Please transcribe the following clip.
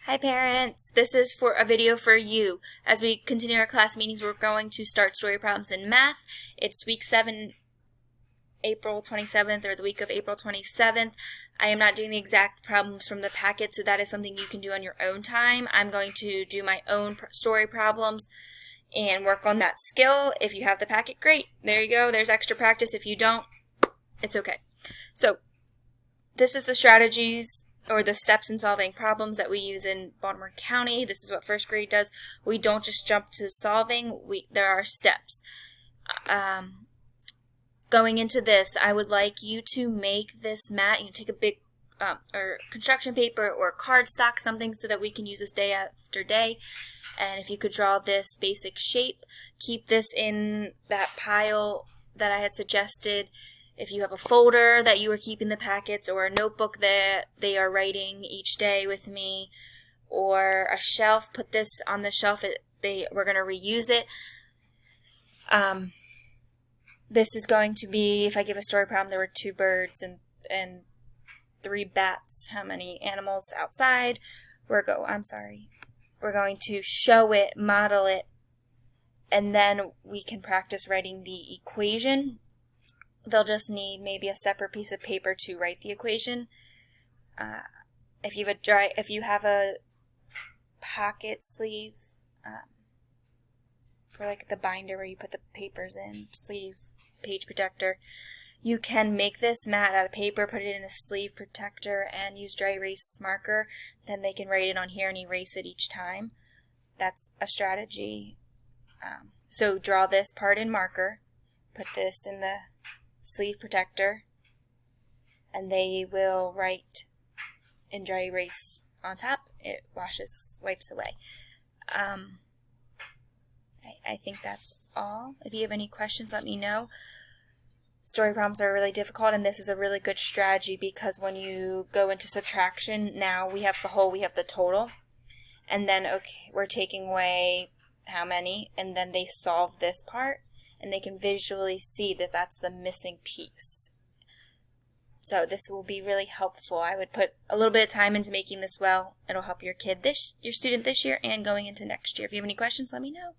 Hi parents, this is for a video for you. As we continue our class meetings, we're going to start story problems in math. It's week 7, April 27th, or the week of April 27th. I am not doing the exact problems from the packet, so that is something you can do on your own time. I'm going to do my own story problems and work on that skill. If you have the packet, great. There you go. There's extra practice. If you don't, it's okay. So this is the strategies or the steps in solving problems that we use in Baltimore County. This is what first grade does. We don't just jump to solving. There are steps. Going into this, I would like you to make this mat. You take a big or construction paper or cardstock, something so that we can use this day after day. And if you could draw this basic shape, keep this in that pile that I had suggested. If you have a folder that you are keeping the packets, or a notebook that they are writing each day with me, or a shelf, put this on the shelf. We're going to reuse it. This is going to be, if I give a story problem, there were 2 birds and 3 bats. How many animals outside? We're going to show it, model it, and then we can practice writing the equation. They'll just need maybe a separate piece of paper to write the equation. If you have a pocket sleeve for like the binder where you put the papers in, sleeve, page protector, you can make this mat out of paper, put it in a sleeve protector, and use dry erase marker. Then they can write it on here and erase it each time. That's a strategy. So draw this part in marker, put this in the sleeve protector, and they will write in dry erase on top. It wipes away. I think that's all. If you have any questions, let me know. Story problems are really difficult, and this is a really good strategy because when you go into subtraction, now we have the whole, we have the total, and then we're taking away how many, and then they solve this part, and they can visually see that that's the missing piece. So this will be really helpful. I would put a little bit of time into making this well. It'll help your student this year and going into next year. If you have any questions, let me know.